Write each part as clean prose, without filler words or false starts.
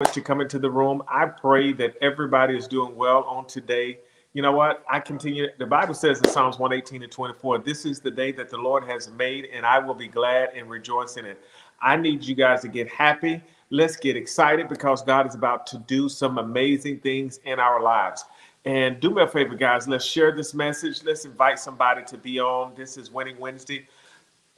much to come into the room. I pray that everybody is doing well on today. You know what? I continue. The Bible says in Psalms 118 and 24, this is the day that the Lord has made, and I will be glad and rejoice in it. I need you guys to get happy. Let's get excited because God is about to do some amazing things in our lives. And do me a favor, guys. Let's share this message. Let's invite somebody to be on. This is Winning Wednesday.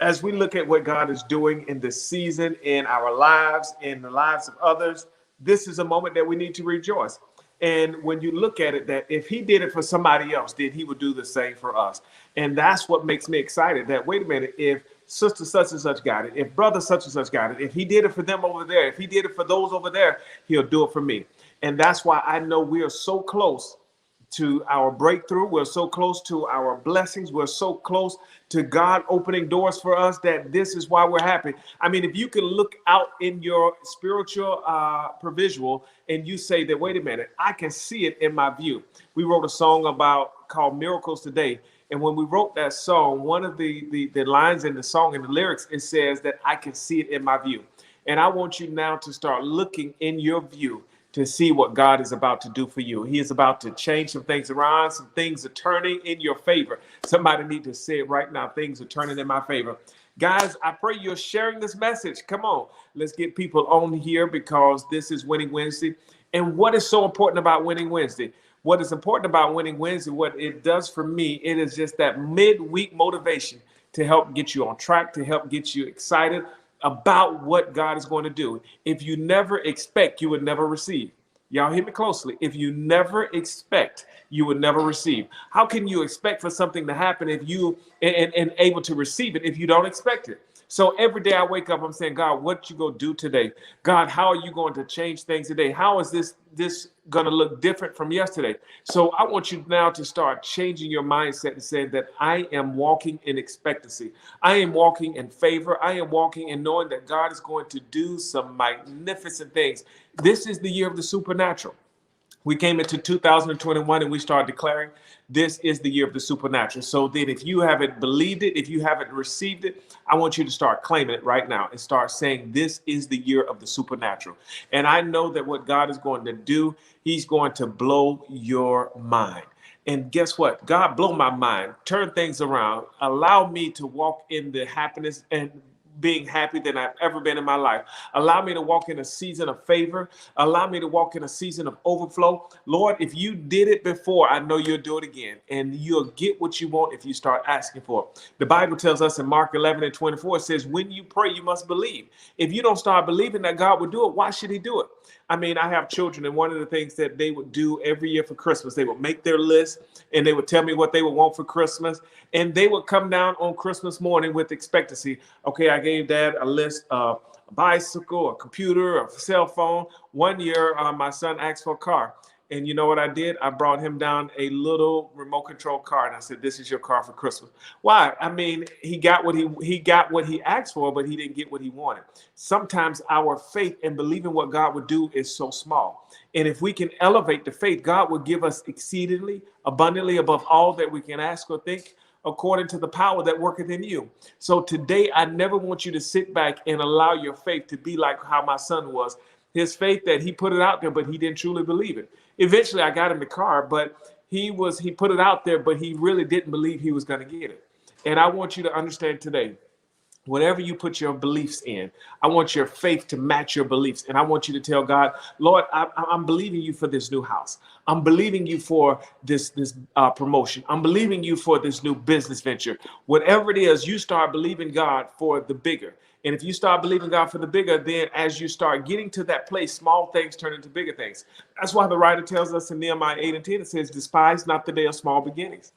As we look at what God is doing in this season, in our lives, in the lives of others, this is a moment that we need to rejoice. And when you look at it, that if he did it for somebody else, then he would do the same for us. And that's what makes me excited that, wait a minute, if sister such and such got it, if brother such and such got it, if he did it for them over there, if he did it for those over there, he'll do it for me. And that's why I know we are so close to our breakthrough. We're so close to our blessings. We're so close to God opening doors for us that this is why we're happy. I mean, if you can look out in your spiritual provisual and you say that, wait a minute, I can see it in my view. We wrote a song called Miracles Today. And when we wrote that song, one of the lines in the song and the lyrics, it says that I can see it in my view. And I want you now to start looking in your view to see what God is about to do for you. He is about to change some things around. Some things are turning in your favor. Somebody need to say it right now. Things are turning in my favor. Guys, I pray you're sharing this message. Come on. Let's get people on here because this is Winning Wednesday. And what is so important about Winning Wednesday? What is important about Winning Wednesday, what it does for me, it is just that midweek motivation to help get you on track, to help get you excited about what God is going to do. If you never expect, you would never receive. Y'all hear me closely. If you never expect, you would never receive. How can you expect for something to happen if you and able to receive it if you don't expect it? So every day I wake up, I'm saying, God, what you gonna do today? God, how are you going to change things today? How is this gonna look different from yesterday? So I want you now to start changing your mindset and saying that I am walking in expectancy. I am walking in favor. I am walking in knowing that God is going to do some magnificent things. This is the year of the supernatural. We came into 2021 and we started declaring this is the year of the supernatural. So that if you haven't believed it, if you haven't received it, I want you to start claiming it right now and start saying this is the year of the supernatural. And I know that what God is going to do, he's going to blow your mind. And guess what? God, blow my mind, turn things around, allow me to walk in the happiness and being happy than I've ever been in my life. Allow me to walk in a season of favor. Allow me to walk in a season of overflow. Lord, if you did it before, I know you'll do it again. And you'll get what you want if you start asking for it. The Bible tells us in Mark 11 and 24, it says, when you pray, you must believe. If you don't start believing that God would do it, why should he do it? I mean, I have children, and one of the things that they would do every year for Christmas, they would make their list and they would tell me what they would want for Christmas. And they would come down on Christmas morning with expectancy. Okay, I gave Dad a list of a bicycle, a computer, a cell phone. One year, my son asked for a car. And you know what I did? I brought him down a little remote control car, and I said, "This is your car for Christmas." Why? I mean, he got what he asked for, but he didn't get what he wanted. Sometimes our faith and believing what God would do is so small. And if we can elevate the faith, God will give us exceedingly, abundantly above all that we can ask or think, according to the power that worketh in you. So today, I never want you to sit back and allow your faith to be like how my son was. His faith that he put it out there, but he didn't truly believe it. Eventually, I got him the car, but he put it out there, but he really didn't believe he was going to get it. And I want you to understand today, whatever you put your beliefs in, I want your faith to match your beliefs. And I want you to tell God, Lord, I'm believing you for this new house. I'm believing you for this promotion. I'm believing you for this new business venture. Whatever it is, you start believing God for the bigger. And if you start believing God for the bigger, then as you start getting to that place, small things turn into bigger things. That's why the writer tells us in Nehemiah 8 and 10, it says, despise not the day of small beginnings.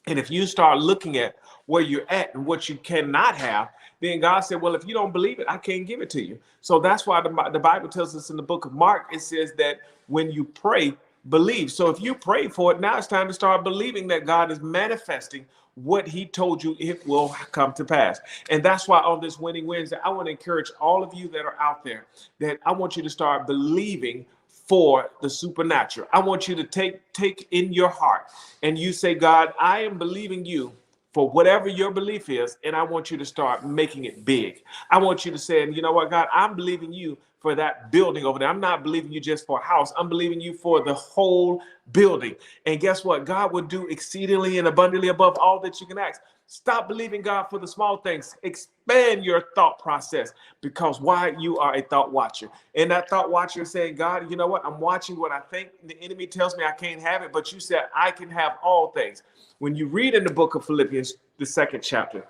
And if you start looking at where you're at and what you cannot have, then God said, well, if you don't believe it, I can't give it to you. So that's why the Bible tells us in the book of Mark, it says that when you pray, believe. So if you pray for it, now it's time to start believing that God is manifesting what he told you it will come to pass. And that's why on this Winning Wednesday, I want to encourage all of you that are out there that I want you to start believing for the supernatural. I want you to take in your heart and you say, God, I am believing you for whatever your belief is, and I want you to start making it big. I want you to say, you know what, God, I'm believing you for that building over there. I'm not believing you just for a house. I'm believing you for the whole building. And guess what? God will do exceedingly and abundantly above all that you can ask. Stop believing God for the small things. Expand your thought process, because why? You are a thought watcher. And that thought watcher is saying, God, you know what? I'm watching what I think the enemy tells me I can't have it, but you said I can have all things. When you read in the book of Philippians, the second chapter,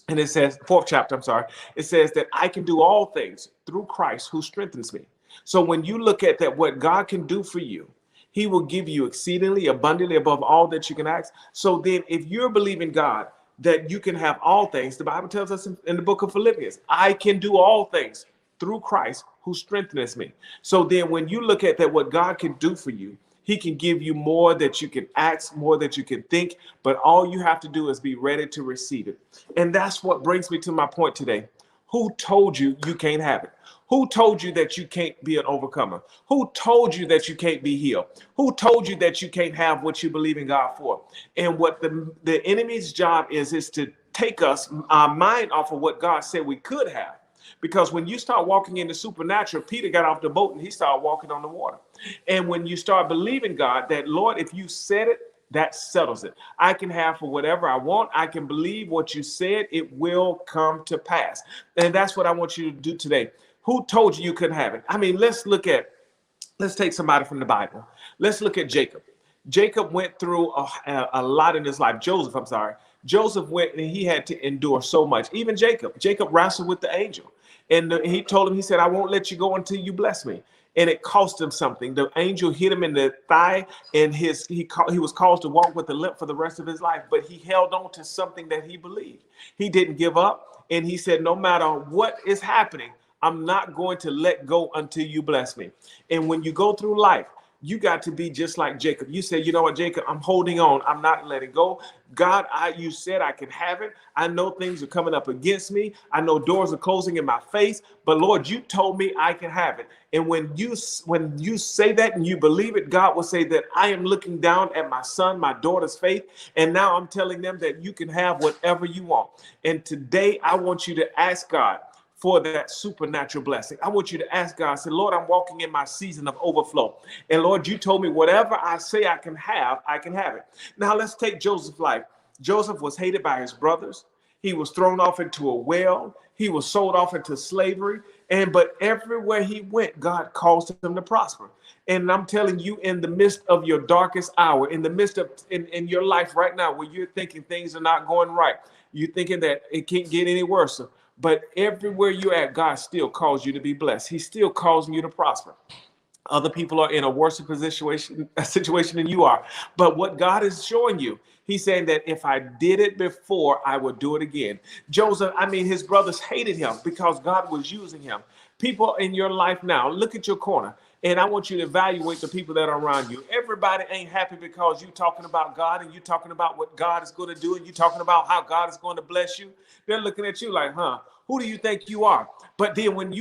and it says, fourth chapter, I'm sorry, it says that I can do all things through Christ who strengthens me. So when you look at that, what God can do for you, he will give you exceedingly abundantly above all that you can ask. So then if you're believing God that you can have all things, the Bible tells us in the book of Philippians, I can do all things through Christ who strengthens me. So then when you look at that, what God can do for you, he can give you more that you can ask, more that you can think, but all you have to do is be ready to receive it. And that's what brings me to my point today. Who told you you can't have it? Who told you that you can't be an overcomer? Who told you that you can't be healed? Who told you that you can't have what you believe in God for? And what the enemy's job is to take our mind off of what God said we could have. Because when you start walking in the supernatural, Peter got off the boat and he started walking on the water. And when you start believing God that, Lord, if you said it, that settles it. I can have for whatever I want. I can believe what you said. It will come to pass. And that's what I want you to do today. Who told you you couldn't have it? I mean, let's take somebody from the Bible. Let's look at Jacob. Jacob went through a lot in his life. Joseph went and he had to endure so much. Even Jacob wrestled with the angel. And he told him, he said, I won't let you go until you bless me. And it cost him something. The angel hit him in the thigh, and he was caused to walk with a limp for the rest of his life. But he held on to something that he believed. He didn't give up. And he said, no matter what is happening, I'm not going to let go until you bless me. And when you go through life, you got to be just like Jacob. You say, you know what, Jacob, I'm holding on. I'm not letting go. God, you said I can have it. I know things are coming up against me. I know doors are closing in my face, but Lord, you told me I can have it. And when you say that and you believe it, God will say that I am looking down at my son, my daughter's faith. And now I'm telling them that you can have whatever you want. And today I want you to ask God for that supernatural blessing. I want you to ask God, say, Lord, I'm walking in my season of overflow. And Lord, you told me whatever I say I can have it. Now let's take Joseph's life. Joseph was hated by his brothers. He was thrown off into a well. He was sold off into slavery. But everywhere he went, God caused him to prosper. And I'm telling you, in the midst of your darkest hour, in the midst of in your life right now, where you're thinking things are not going right, you're thinking that it can't get any worse. But everywhere you're at, God still calls you to be blessed. He's still causing you to prosper. Other people are in a worse situation than you are. But what God is showing you, he's saying that if I did it before, I would do it again. Joseph, his brothers hated him because God was using him. People in your life now, look at your corner. And I want you to evaluate the people that are around you. Everybody ain't happy because you're talking about God and you're talking about what God is going to do and you're talking about how God is going to bless you. They're looking at you like, who do you think you are? But then when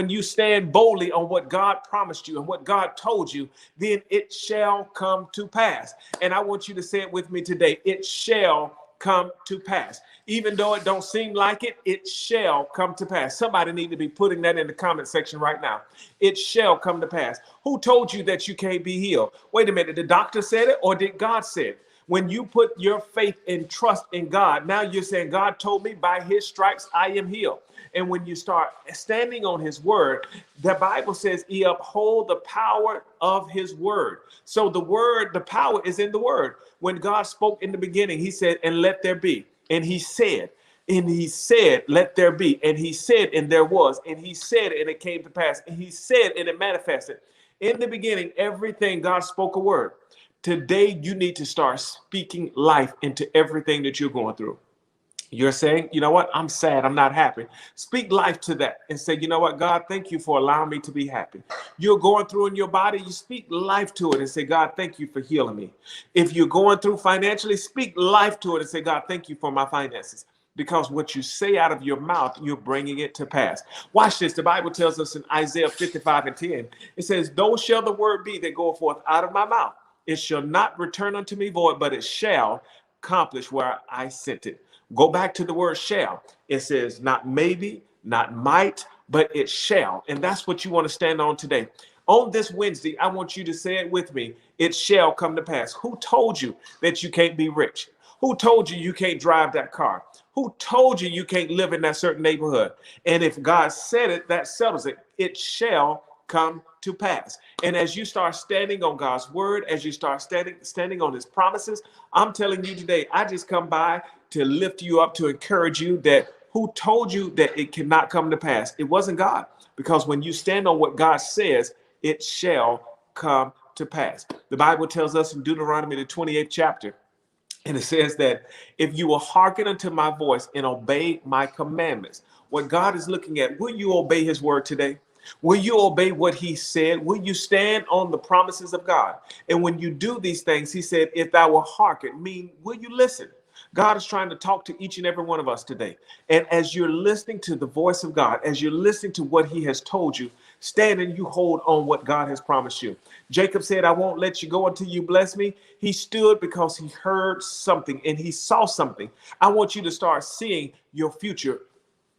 you stand boldly on what God promised you and what God told you, then it shall come to pass. And I want you to say it with me today. It shall come to pass. Even though it don't seem like it, it shall come to pass. Somebody need to be putting that in the comment section right now. It shall come to pass. Who told you that you can't be healed? Wait a minute, the doctor said it or did God say it? When you put your faith and trust in God, now you're saying, God told me by his stripes I am healed. And when you start standing on his word, the Bible says he uphold the power of his word. So the power is in the word. When God spoke in the beginning, he said, and let there be. And he said, let there be. And he said, and there was. And he said, and it came to pass. And he said, and it manifested. In the beginning, everything, God spoke a word. Today, you need to start speaking life into everything that you're going through. You're saying, you know what? I'm sad. I'm not happy. Speak life to that and say, you know what, God, thank you for allowing me to be happy. You're going through in your body. You speak life to it and say, God, thank you for healing me. If you're going through financially, speak life to it and say, God, thank you for my finances. Because what you say out of your mouth, you're bringing it to pass. Watch this. The Bible tells us in Isaiah 55:10, it says, "Those shall the word be that goeth forth out of my mouth. It shall not return unto me void, but it shall accomplish where I sent it." Go back to the word shall. It says not maybe, not might, but it shall. And that's what you want to stand on today. On this Wednesday, I want you to say it with me. It shall come to pass. Who told you that you can't be rich? Who told you you can't drive that car? Who told you you can't live in that certain neighborhood? And if God said it, that settles it. It shall come to pass. And as you start standing on God's word, as you start standing on his promises, I'm telling you today, I just come by to lift you up, to encourage you that who told you that it cannot come to pass? It wasn't God. Because when you stand on what God says, it shall come to pass. The Bible tells us in Deuteronomy, the 28th chapter, and it says that if you will hearken unto my voice and obey my commandments, what God is looking at, will you obey his word today? Will you obey what he said? Will you stand on the promises of God? And when you do these things, he said, if thou will hearken, mean, will you listen? God is trying to talk to each and every one of us today. And as you're listening to the voice of God, as you're listening to what he has told you, stand and you hold on what God has promised you. Jacob said, I won't let you go until you bless me. He stood because he heard something and he saw something. I want you to start seeing your future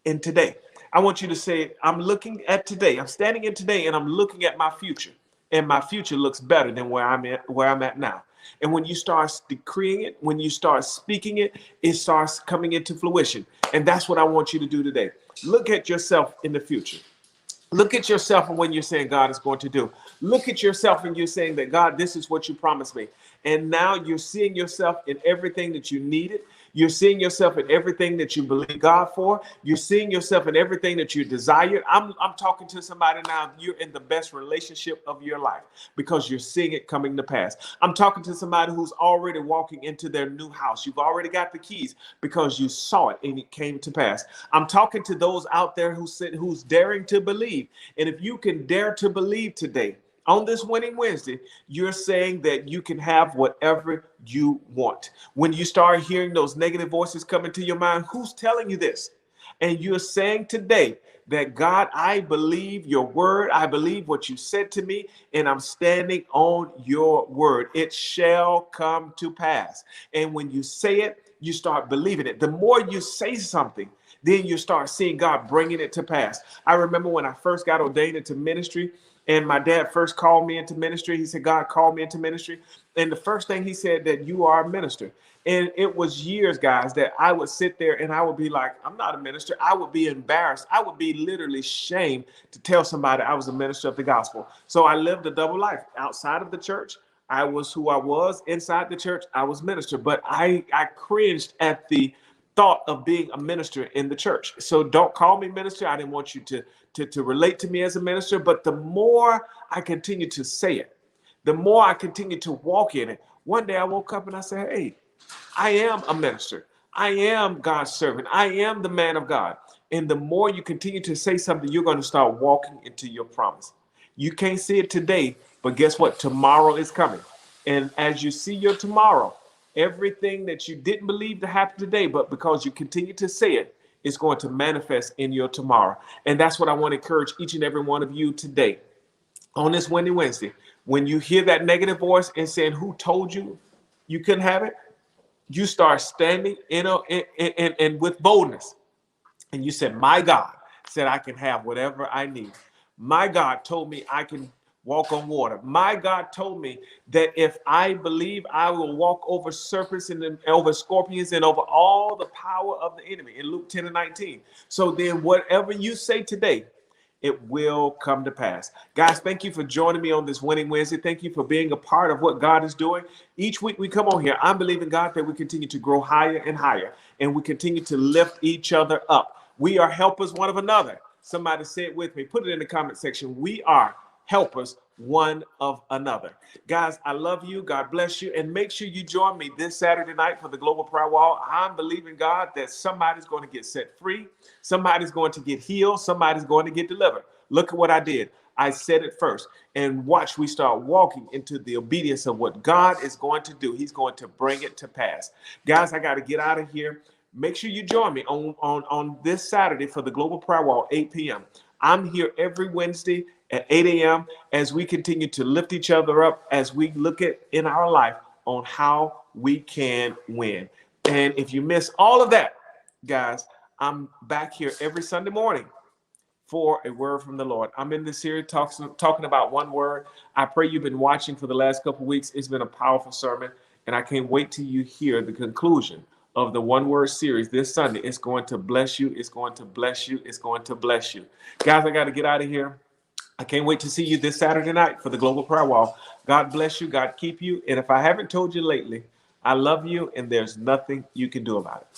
in today. I want you to say, I'm looking at today. I'm standing in today and I'm looking at my future. And my future looks better than where I'm at now. And when you start decreeing it, when you start speaking it, it starts coming into fruition. And that's what I want you to do today. Look at yourself in the future. Look at yourself and when you're saying God is going to do. Look at yourself and you're saying that God, this is what you promised me. And now you're seeing yourself in everything that you needed. You're seeing yourself in everything that you believe God for. You're seeing yourself in everything that you desire. I'm talking to somebody now. You're in the best relationship of your life because you're seeing it coming to pass. I'm talking to somebody who's already walking into their new house. You've already got the keys because you saw it and it came to pass. I'm talking to those out there who's daring to believe. And if you can dare to believe today, on this winning Wednesday, you're saying that you can have whatever you want. When you start hearing those negative voices come into your mind, who's telling you this? And you're saying today that God, I believe your word. I believe what you said to me, and I'm standing on your word. It shall come to pass. And when you say it, you start believing it. The more you say something, then you start seeing God bringing it to pass. I remember when I first got ordained into ministry, and my dad first called me into ministry. He said, God called me into ministry. And the first thing he said, that you are a minister. And it was years, guys, that I would sit there and I would be like, I'm not a minister. I would be embarrassed. I would be literally shamed to tell somebody I was a minister of the gospel. So I lived a double life. Outside of the church, I was who I was. Inside the church, I was minister. But I cringed at the thought of being a minister in the church. So don't call me minister. I didn't want you to relate to me as a minister. But the more I continue to say it, the more I continue to walk in it. One day I woke up and I said, hey, I am a minister. I am God's servant. I am the man of God. And the more you continue to say something, you're going to start walking into your promise. You can't see it today, but guess what? Tomorrow is coming. And as you see your tomorrow, everything that you didn't believe to happen today, but because you continue to say it, it's going to manifest in your tomorrow. And that's what I want to encourage each and every one of you today. On this Windy Wednesday, when you hear that negative voice and saying, who told you you couldn't have it? You start standing in with boldness. And you said, my God said I can have whatever I need. My God told me I can walk on water. My God told me that if I believe, I will walk over serpents and over scorpions and over all the power of the enemy in Luke 10 and 19. So then whatever you say today, it will come to pass. Guys, thank you for joining me on this Winning Wednesday. Thank you for being a part of what God is doing. Each week we come on here, I'm believing God that we continue to grow higher and higher, and we continue to lift each other up. We are helpers one of another. Somebody say it with me. Put it in the comment section. We are helpers one of another. Guys, I love you. God bless you. And make sure you join me this Saturday night for the Global Prayer Wall. I'm believing God that somebody's going to get set free. Somebody's going to get healed. Somebody's going to get delivered. Look at what I did. I said it first. And watch, we start walking into the obedience of what God is going to do. He's going to bring it to pass. Guys, I got to get out of here. Make sure you join me on this Saturday for the Global Prayer Wall, 8 p.m. I'm here every Wednesday at 8 a.m. as we continue to lift each other up, as we look at in our life on how we can win. And if you miss all of that, guys, I'm back here every Sunday morning, for a word from the Lord. I'm in this series talking about one word. I pray you've been watching for the last couple of weeks. It's been a powerful sermon, and I can't wait till you hear the conclusion of the one word series this Sunday. It's going to bless you. It's going to bless you. It's going to bless you. Guys, I got to get out of here. I can't wait to see you this Saturday night for the Global Prayer Wall. God bless you. God keep you. And if I haven't told you lately, I love you, and there's nothing you can do about it.